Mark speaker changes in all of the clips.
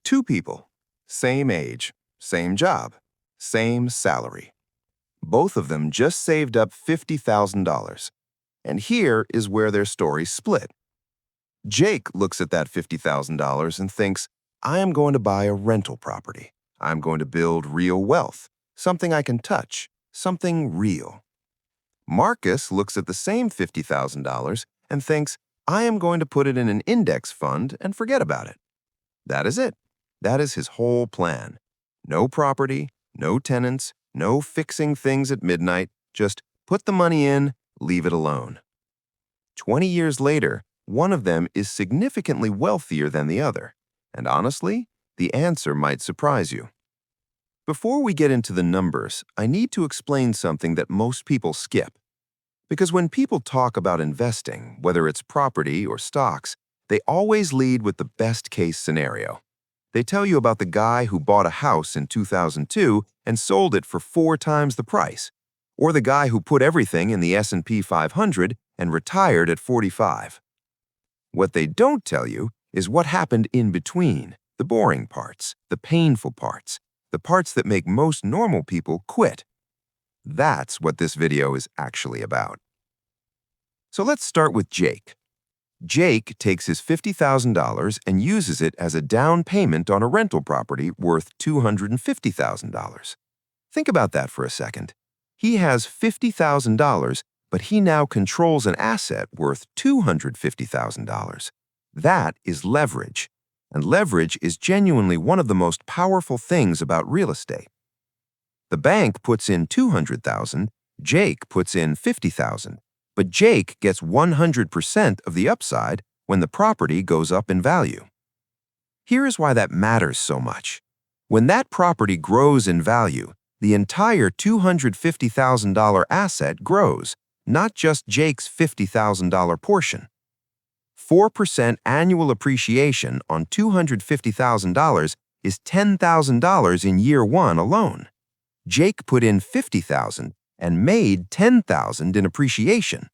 Speaker 1: Two people, same age, same job, same salary. Both of them just saved up $50,000. And here is where their stories split. Jake looks at that $50,000 and thinks, I am going to buy a rental property. I'm going to build real wealth, something I can touch, something real. Marcus looks at the same $50,000 and thinks, I am going to put it in an index fund and forget about it. That is it. That is his whole plan. No property, no tenants, no fixing things at midnight, just put the money in, leave it alone. 20 years later, one of them is significantly wealthier than the other. And honestly, the answer might surprise you. Before we get into the numbers, I need to explain something that most people skip. Because when people talk about investing, whether it's property or stocks, they always lead with the best-case scenario. They tell you about the guy who bought a house in 2002 and sold it for 4 times the price, or the guy who put everything in the S&P 500 and retired at 45. What they don't tell you is what happened in between, the boring parts, the painful parts, the parts that make most normal people quit. That's what this video is actually about. So let's start with Jake. Jake takes his $50,000 and uses it as a down payment on a rental property worth $250,000. Think about that for a second. He has $50,000, but he now controls an asset worth $250,000. That is leverage, and leverage is genuinely one of the most powerful things about real estate. The bank puts in $200,000, Jake puts in $50,000. But Jake gets 100% of the upside when the property goes up in value. Here is why that matters so much. When that property grows in value, the entire $250,000 asset grows, not just Jake's $50,000 portion. 4% annual appreciation on $250,000 is $10,000 in year 1 alone. Jake put in $50,000 and made $10,000 in appreciation.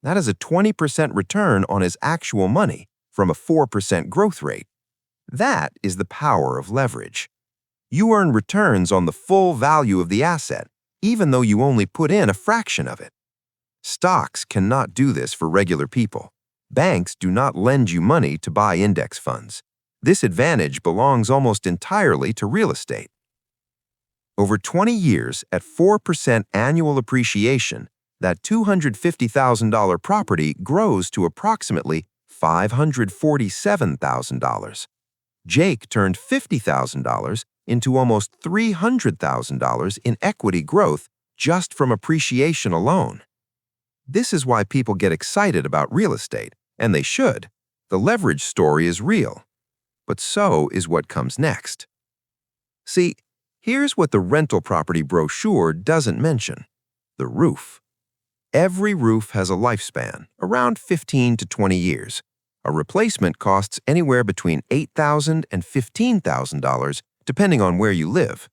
Speaker 1: That is a 20% return on his actual money from a 4% growth rate. That is the power of leverage. You earn returns on the full value of the asset, even though you only put in a fraction of it. Stocks cannot do this for regular people. Banks do not lend you money to buy index funds. This advantage belongs almost entirely to real estate. Over 20 years, at 4% annual appreciation, that $250,000 property grows to approximately $547,000. Jake turned $50,000 into almost $300,000 in equity growth just from appreciation alone. This is why people get excited about real estate, and they should. The leverage story is real. But so is what comes next. See, here's what the rental property brochure doesn't mention: the roof. Every roof has a lifespan, around 15 to 20 years. A replacement costs anywhere between $8,000 and $15,000, depending on where you live.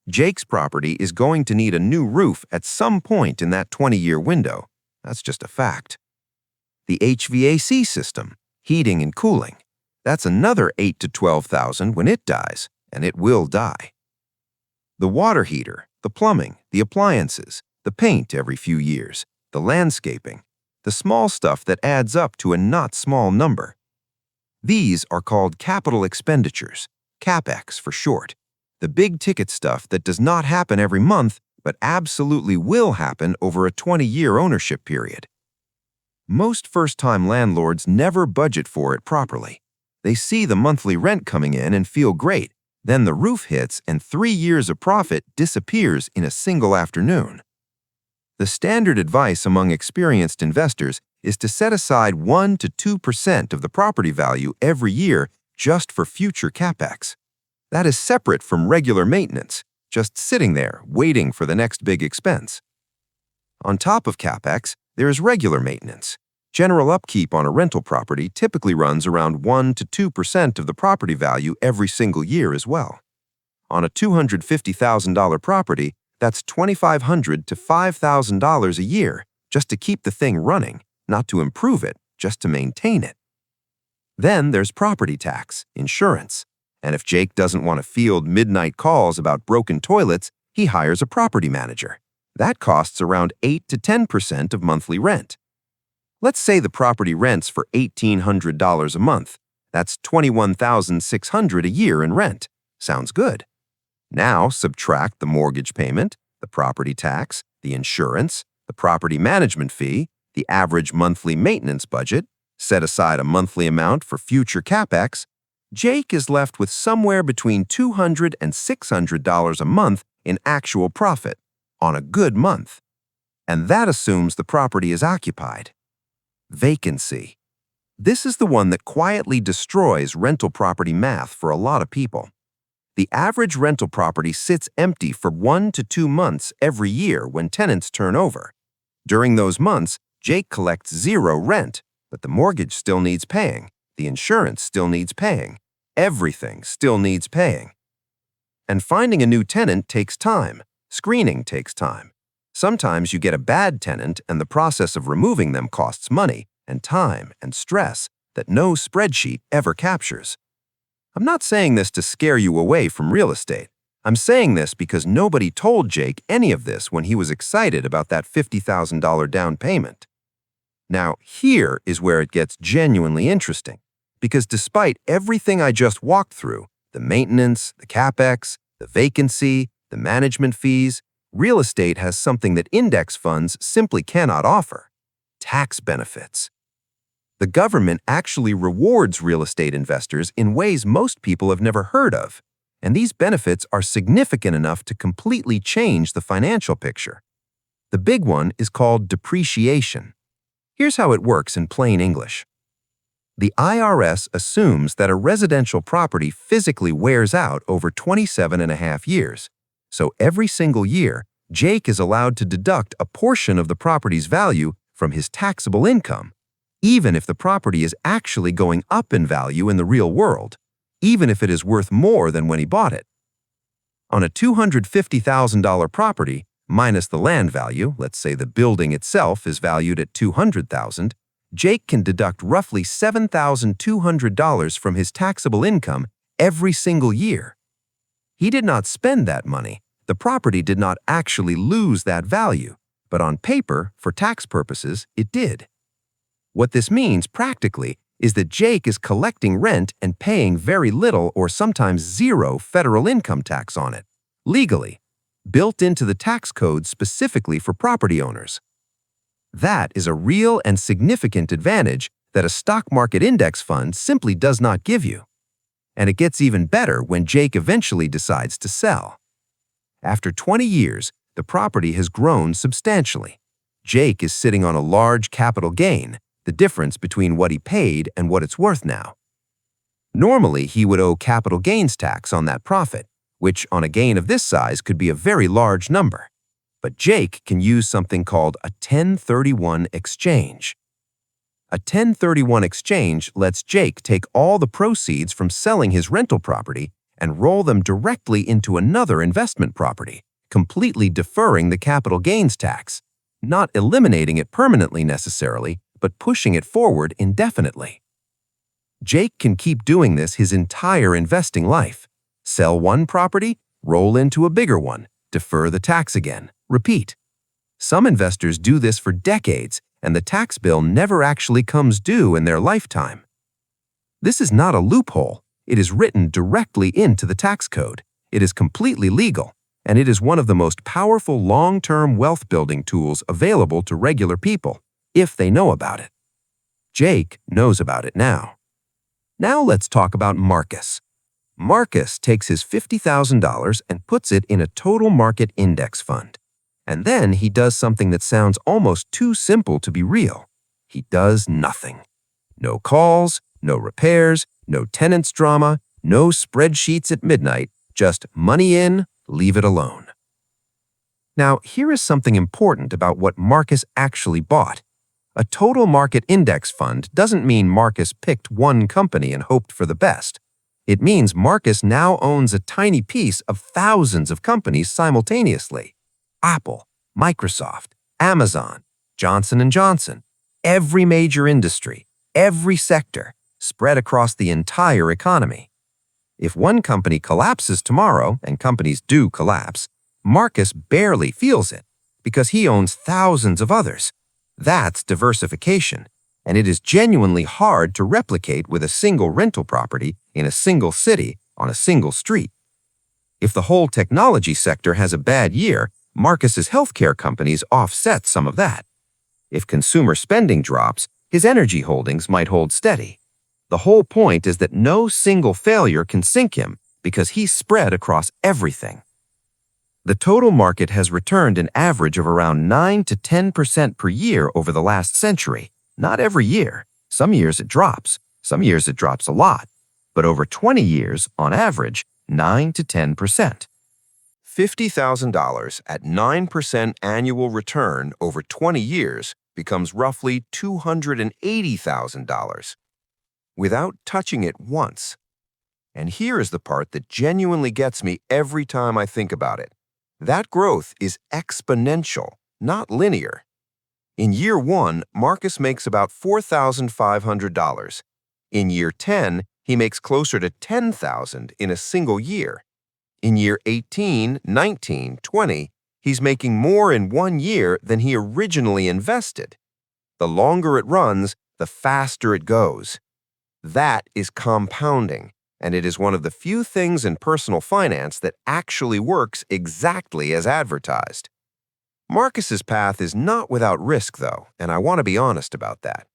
Speaker 1: Jake's property is going to need a new roof at some point in that 20-year window. That's just a fact. The HVAC system, heating and cooling, that's another $8,000 to $12,000 when it dies, and it will die. The water heater, the plumbing, the appliances, the paint every few years, the landscaping, the small stuff that adds up to a not small number. These are called capital expenditures, CapEx for short, the big-ticket stuff that does not happen every month but absolutely will happen over a 20-year ownership period. Most first-time landlords never budget for it properly. They see the monthly rent coming in and feel great. Then the roof hits and 3 years of profit disappears in a single afternoon. The standard advice among experienced investors is to set aside 1% to 2% of the property value every year just for future CapEx. That is separate from regular maintenance, just sitting there waiting for the next big expense. On top of CapEx, there is regular maintenance. General upkeep on a rental property typically runs around 1% to 2% of the property value every single year as well. On a $250,000 property, that's $2,500 to $5,000 a year just to keep the thing running, not to improve it, just to maintain it. Then there's property tax, insurance. And if Jake doesn't want to field midnight calls about broken toilets, he hires a property manager. That costs around 8 to 10% of monthly rent. Let's say the property rents for $1,800 a month. That's $21,600 a year in rent. Sounds good. Now subtract the mortgage payment, the property tax, the insurance, the property management fee, the average monthly maintenance budget, set aside a monthly amount for future capex. Jake is left with somewhere between $200 and $600 a month in actual profit on a good month. And that assumes the property is occupied. Vacancy. This is the one that quietly destroys rental property math for a lot of people. The average rental property sits empty for 1 to 2 months every year when tenants turn over. During those months, Jake collects zero rent, but the mortgage still needs paying, the insurance still needs paying, everything still needs paying. And finding a new tenant takes time. Screening takes time. Sometimes you get a bad tenant and the process of removing them costs money and time and stress that no spreadsheet ever captures. I'm not saying this to scare you away from real estate. I'm saying this because nobody told Jake any of this when he was excited about that $50,000 down payment. Now, here is where it gets genuinely interesting, because despite everything I just walked through, the maintenance, the capex, the vacancy, the management fees, real estate has something that index funds simply cannot offer: tax benefits. The government actually rewards real estate investors in ways most people have never heard of, and these benefits are significant enough to completely change the financial picture. The big one is called depreciation. Here's how it works in plain English. The IRS assumes that a residential property physically wears out over 27.5 years, so every single year, Jake is allowed to deduct a portion of the property's value from his taxable income, even if the property is actually going up in value in the real world, even if it is worth more than when he bought it. On a $250,000 property, minus the land value, let's say the building itself is valued at $200,000, Jake can deduct roughly $7,200 from his taxable income every single year. He did not spend that money. The property did not actually lose that value, but on paper, for tax purposes, it did. What this means practically is that Jake is collecting rent and paying very little or sometimes zero federal income tax on it, legally, built into the tax code specifically for property owners. That is a real and significant advantage that a stock market index fund simply does not give you. And it gets even better when Jake eventually decides to sell. After 20 years, the property has grown substantially. Jake is sitting on a large capital gain, the difference between what he paid and what it's worth now. Normally, he would owe capital gains tax on that profit, which on a gain of this size could be a very large number. But Jake can use something called a 1031 exchange. A 1031 exchange lets Jake take all the proceeds from selling his rental property and roll them directly into another investment property, completely deferring the capital gains tax, not eliminating it permanently necessarily, but pushing it forward indefinitely. Jake can keep doing this his entire investing life. Sell one property, roll into a bigger one, defer the tax again, repeat. Some investors do this for decades, and the tax bill never actually comes due in their lifetime. This is not a loophole. It is written directly into the tax code. It is completely legal, and it is one of the most powerful long-term wealth-building tools available to regular people, if they know about it. Jake knows about it now. Now let's talk about Marcus. Marcus takes his $50,000 and puts it in a total market index fund. And then he does something that sounds almost too simple to be real. He does nothing. No calls, no repairs, no tenants drama, no spreadsheets at midnight, just money in, leave it alone. Now, here is something important about what Marcus actually bought. A total market index fund doesn't mean Marcus picked one company and hoped for the best. It means Marcus now owns a tiny piece of thousands of companies simultaneously. Apple, Microsoft, Amazon, Johnson & Johnson, every major industry, every sector, spread across the entire economy. If one company collapses tomorrow, and companies do collapse, Marcus barely feels it because he owns thousands of others. That's diversification, and it is genuinely hard to replicate with a single rental property in a single city on a single street. If the whole technology sector has a bad year, Marcus's healthcare companies offset some of that. If consumer spending drops, his energy holdings might hold steady. The whole point is that no single failure can sink him because he's spread across everything. The total market has returned an average of around 9 to 10% per year over the last century. Not every year. Some years it drops. Some years it drops a lot. But over 20 years, on average, 9 to 10%. $50,000 at 9% annual return over 20 years becomes roughly $280,000 without touching it once. And here is the part that genuinely gets me every time I think about it. That growth is exponential, not linear. In year 1, Marcus makes about $4,500. In year 10, he makes closer to $10,000 in a single year. In year 18, 19, 20, he's making more in 1 year than he originally invested. The longer it runs, the faster it goes. That is compounding, and it is one of the few things in personal finance that actually works exactly as advertised. Marcus's path is not without risk, though, and I want to be honest about that.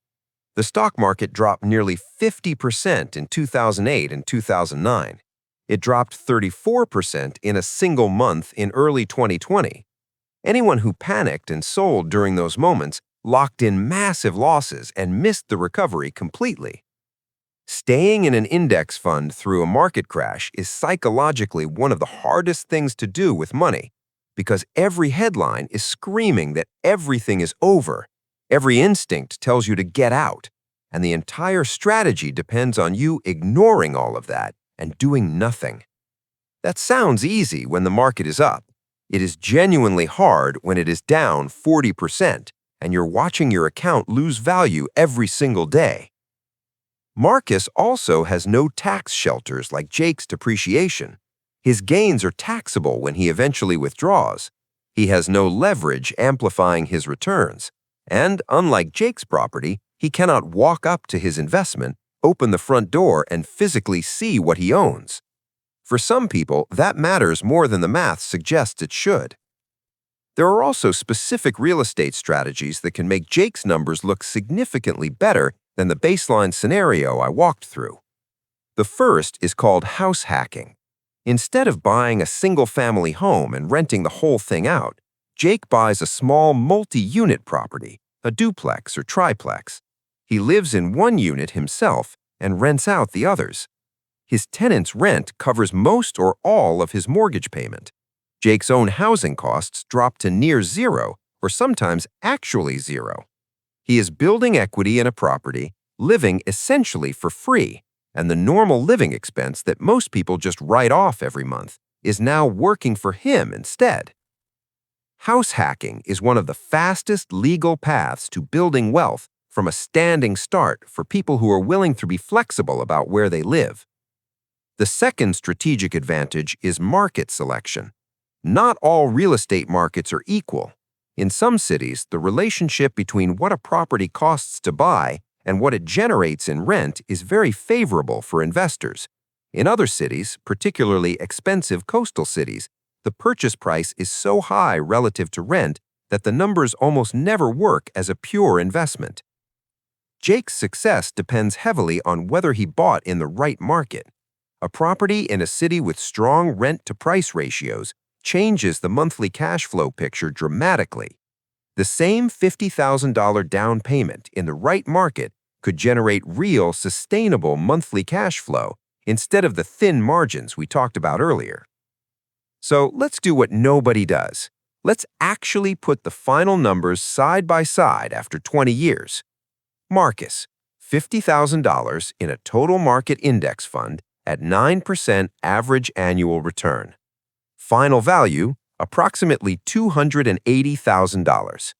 Speaker 1: The stock market dropped nearly 50% in 2008 and 2009. It dropped 34% in a single month in early 2020. Anyone who panicked and sold during those moments locked in massive losses and missed the recovery completely. Staying in an index fund through a market crash is psychologically one of the hardest things to do with money because every headline is screaming that everything is over. Every instinct tells you to get out, and the entire strategy depends on you ignoring all of that and doing nothing. That sounds easy when the market is up. It is genuinely hard when it is down 40% and you're watching your account lose value every single day. Marcus also has no tax shelters like Jake's depreciation. His gains are taxable when he eventually withdraws. He has no leverage amplifying his returns. And unlike Jake's property, he cannot walk up to his investment, open the front door, and physically see what he owns. For some people, that matters more than the math suggests it should. There are also specific real estate strategies that can make Jake's numbers look significantly better than the baseline scenario I walked through. The first is called house hacking. Instead of buying a single-family home and renting the whole thing out, Jake buys a small multi-unit property, a duplex or triplex. He lives in one unit himself and rents out the others. His tenant's rent covers most or all of his mortgage payment. Jake's own housing costs drop to near zero or sometimes actually zero. He is building equity in a property, living essentially for free, and the normal living expense that most people just write off every month is now working for him instead. House hacking is one of the fastest legal paths to building wealth from a standing start for people who are willing to be flexible about where they live. The second strategic advantage is market selection. Not all real estate markets are equal. In some cities, the relationship between what a property costs to buy and what it generates in rent is very favorable for investors. In other cities, particularly expensive coastal cities, the purchase price is so high relative to rent that the numbers almost never work as a pure investment. Jake's success depends heavily on whether he bought in the right market. A property in a city with strong rent-to-price ratios changes the monthly cash flow picture dramatically. The same $50,000 down payment in the right market could generate real, sustainable monthly cash flow instead of the thin margins we talked about earlier. So let's do what nobody does. Let's actually put the final numbers side by side after 20 years. Marcus, $50,000 in a total market index fund at 9% average annual return. Final value, approximately $280,000.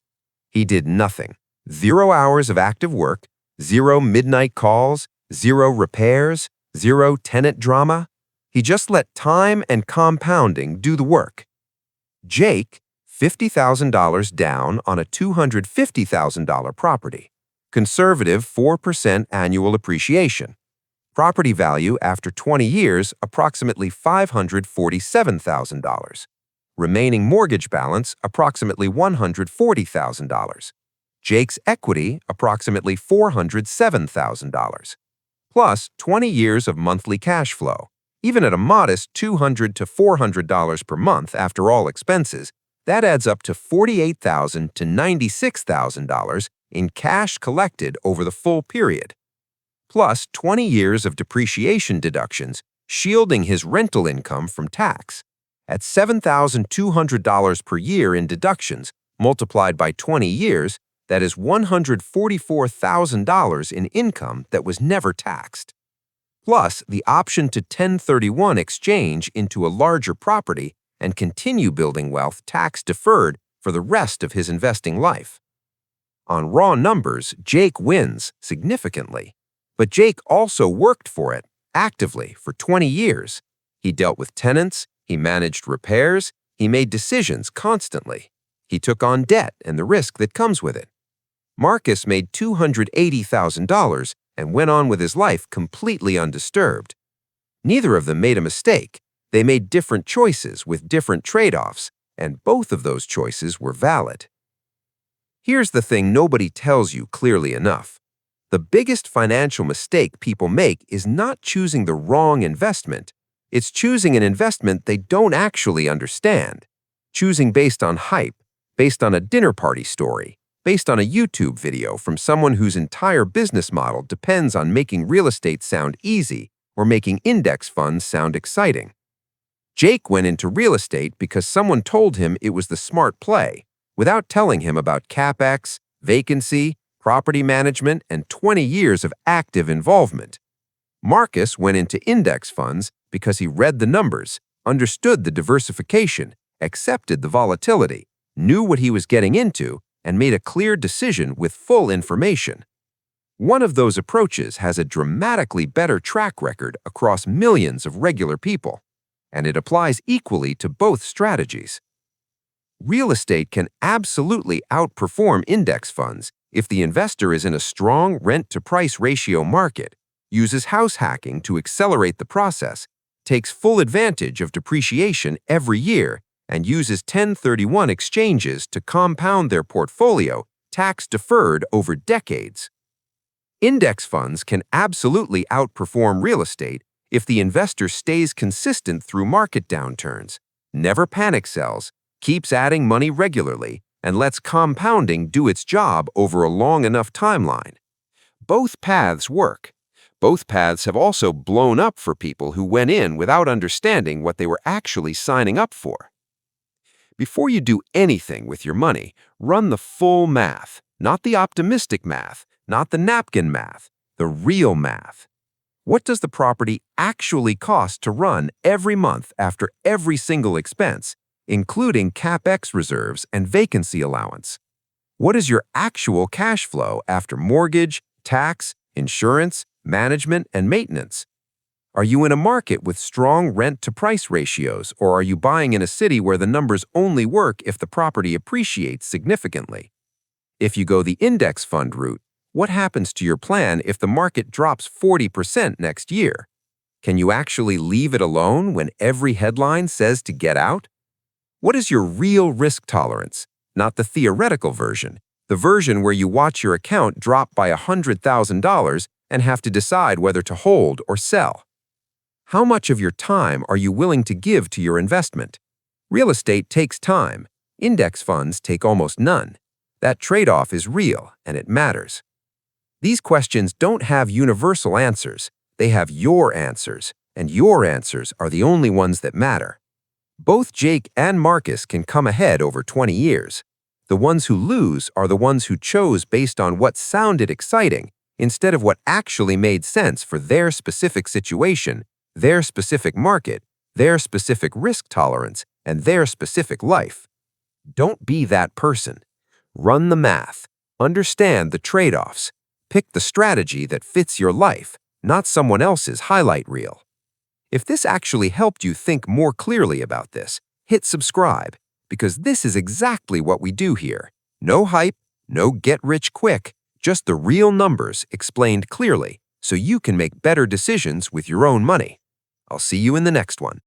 Speaker 1: He did nothing. 0 hours of active work, 0 midnight calls, 0 repairs, 0 tenant drama.
Speaker 2: He just let time and compounding do the work. Jake, $50,000 down on a $250,000 property. Conservative 4% annual appreciation. Property value after 20 years, approximately $547,000. Remaining mortgage balance, approximately $140,000. Jake's equity, approximately $407,000. Plus 20 years of monthly cash flow. Even at a modest $200 to $400 per month after all expenses, that adds up to $48,000 to $96,000 in cash collected over the full period. Plus 20 years of depreciation deductions, shielding his rental income from tax. At $7,200 per year in deductions, multiplied by 20 years, that is $144,000 in income that was never taxed. Plus the option to 1031 exchange into a larger property and continue building wealth tax-deferred for the rest of his investing life. On raw numbers, Jake wins significantly. But Jake also worked for it, actively, for 20 years. He dealt with tenants, he managed repairs, he made decisions constantly. He took on debt and the risk that comes with it. Marcus made $280,000 and went on with his life completely undisturbed. Neither of them made a mistake. They made different choices with different trade-offs, and both of those choices were valid. Here's the thing nobody tells you clearly enough. The biggest financial mistake people make is not choosing the wrong investment. It's choosing an investment they don't actually understand. Choosing based on hype, based on a dinner party story, based on a YouTube video from someone whose entire business model depends on making real estate sound easy or making index funds sound exciting. Jake went into real estate because someone told him it was the smart play, without telling him about CapEx, vacancy, property management, and 20 years of active involvement. Marcus went into index funds because he read the numbers, understood the diversification, accepted the volatility, knew what he was getting into, and made a clear decision with full information. One of those approaches has a dramatically better track record across millions of regular people, and it applies equally to both strategies. Real estate can absolutely outperform index funds if the investor is in a strong rent-to-price ratio market, uses house hacking to accelerate the process, takes full advantage of depreciation every year, and uses 1031 exchanges to compound their portfolio tax-deferred over decades. Index funds can absolutely outperform real estate if the investor stays consistent through market downturns, never panic sells, keeps adding money regularly, and lets compounding do its job over a long enough timeline. Both paths work. Both paths have also blown up for people who went in without understanding what they were actually signing up for. Before you do anything with your money, run the full math, not the optimistic math, not the napkin math, the real math. What does the property actually cost to run every month after every single expense, including CapEx reserves and vacancy allowance? What is your actual cash flow after mortgage, tax, insurance, management, and maintenance? Are you in a market with strong rent-to-price ratios, or are you buying in a city where the numbers only work if the property appreciates significantly? If you go the index fund route, what happens to your plan if the market drops 40% next year? Can you actually leave it alone when every headline says to get out? What is your real risk tolerance? Not the theoretical version, the version where you watch your account drop by $100,000 and have to decide whether to hold or sell. How much of your time are you willing to give to your investment? Real estate takes time. Index funds take almost none. That trade-off is real, and it matters. These questions don't have universal answers. They have your answers, and your answers are the only ones that matter. Both Jake and Marcus can come ahead over 20 years. The ones who lose are the ones who chose based on what sounded exciting instead of what actually made sense for their specific situation, their specific market, their specific risk tolerance, and their specific life. Don't be that person. Run the math. Understand the trade-offs. Pick the strategy that fits your life, not someone else's highlight reel. If this actually helped you think more clearly about this, hit subscribe, because this is exactly what we do here. No hype, no get-rich-quick, just the real numbers explained clearly so you can make better decisions with your own money. I'll see you in the next one.